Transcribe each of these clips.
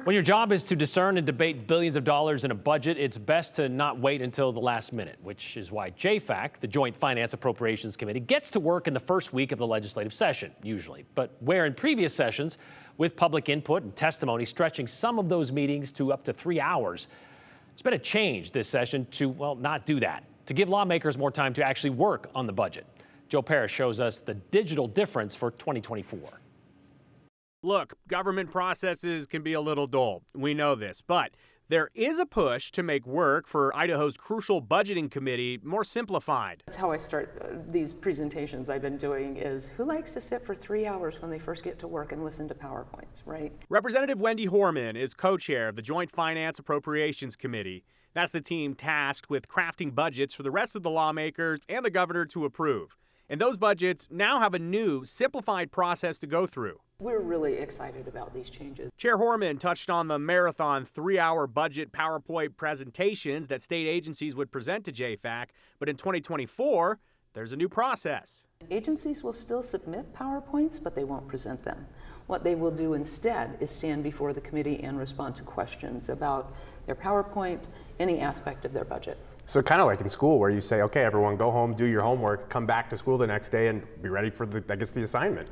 When your job is to discern and debate billions of dollars in a budget, it's best to not wait until the last minute, which is why JFAC, the Joint Finance-Appropriations Committee, gets to work in the first week of the legislative session, usually. But where in previous sessions, with public input and testimony stretching some of those meetings to up to 3 hours, there's been a change this session to, well, not do that, to give lawmakers more time to actually work on the budget. Joe Parrish shows us the digital difference for 2024. Look, government processes can be a little dull. We know this, but there is a push to make work for Idaho's crucial budgeting committee more simplified. That's how I start these presentations I've been doing is who likes to sit for 3 hours when they first get to work and listen to PowerPoints, right? Representative Wendy Horman is co-chair of the Joint Finance-Appropriations Committee. That's the team tasked with crafting budgets for the rest of the lawmakers and the governor to approve. And those budgets now have a new, simplified process to go through. We're really excited about these changes. Chair Horman touched on the marathon 3-hour budget PowerPoint presentations that state agencies would present to JFAC, but in 2024, there's a new process. Agencies will still submit PowerPoints, but they won't present them. What they will do instead is stand before the committee and respond to questions about their PowerPoint, any aspect of their budget. So kind of like in school where you say, okay, everyone go home, do your homework, come back to school the next day and be ready for the assignment.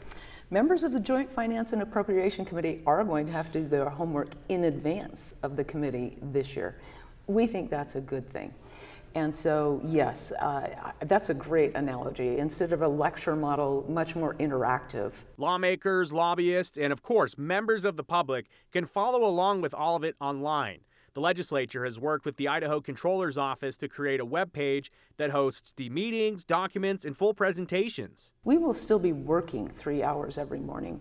Members of the Joint Finance and Appropriation Committee are going to have to do their homework in advance of the committee this year. We think that's a good thing. And so, yes, that's a great analogy. Instead of a lecture model, much more interactive. Lawmakers, lobbyists, and of course, members of the public can follow along with all of it online. The legislature has worked with the Idaho Controller's Office to create a web page that hosts the meetings, documents, and full presentations. We will still be working 3 hours every morning,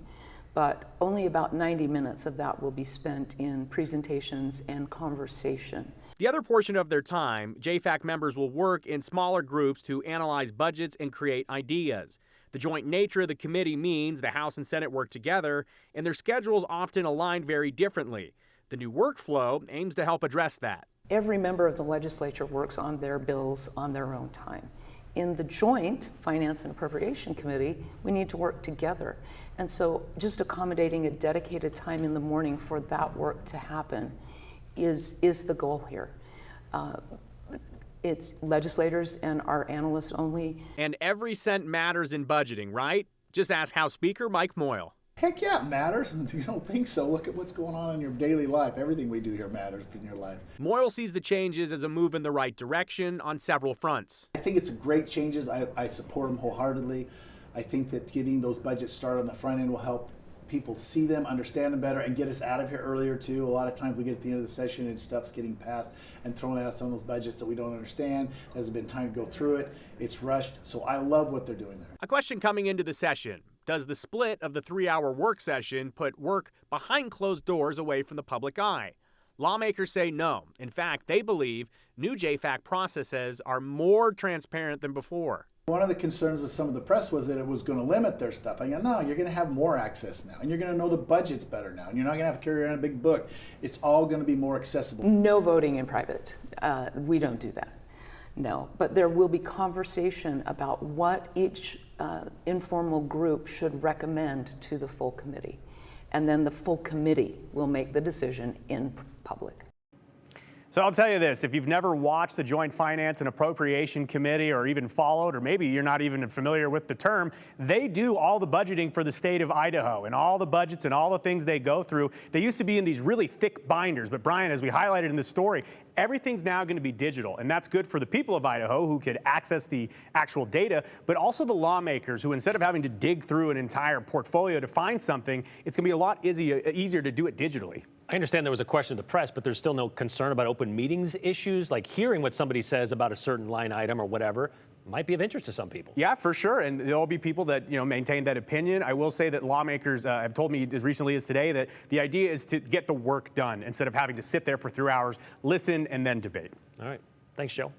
but only about 90 minutes of that will be spent in presentations and conversation. The other portion of their time, JFAC members will work in smaller groups to analyze budgets and create ideas. The joint nature of the committee means the House and Senate work together, and their schedules often align very differently. The new workflow aims to help address that. Every member of the legislature works on their bills on their own time. In the Joint Finance and Appropriation Committee, we need to work together. And so just accommodating a dedicated time in the morning for that work to happen is the goal here. It's legislators and our analysts only. And every cent matters in budgeting, right? Just ask House Speaker Mike Moyle. Heck yeah, it matters. If you don't think so, look at what's going on in your daily life. Everything we do here matters in your life. Moyle sees the changes as a move in the right direction on several fronts. I think it's great changes. I support them wholeheartedly. I think that getting those budgets started on the front end will help people see them, understand them better, and get us out of here earlier too. A lot of times we get at the end of the session and stuff's getting passed and thrown out some of those budgets that we don't understand. There hasn't been time to go through it. It's rushed. So I love what they're doing there. A question coming into the session. Does the split of the 3-hour work session put work behind closed doors away from the public eye? Lawmakers say no. In fact, they believe new JFAC processes are more transparent than before. One of the concerns with some of the press was that it was going to limit their stuff. I go, no, you're going to have more access now, and you're going to know the budgets better now, and you're not going to have to carry around a big book. It's all going to be more accessible. No voting in private. We don't do that. No, but there will be conversation about what each informal group should recommend to the full committee. And then the full committee will make the decision in public. So I'll tell you this, if you've never watched the Joint Finance and Appropriation Committee or even followed, or maybe you're not even familiar with the term, they do all the budgeting for the state of Idaho and all the budgets and all the things they go through. They used to be in these really thick binders, but Brian, as we highlighted in the story, everything's now going to be digital, and that's good for the people of Idaho who could access the actual data, but also the lawmakers who, instead of having to dig through an entire portfolio to find something, it's going to be a lot easier to do it digitally. I understand there was a question of the press, but there's still no concern about open meetings issues, like hearing what somebody says about a certain line item or whatever might be of interest to some people. Yeah, for sure, and there'll be people that maintain that opinion. I will say that lawmakers have told me as recently as today that the idea is to get the work done instead of having to sit there for 3 hours, listen, and then debate. All right. Thanks, Joe.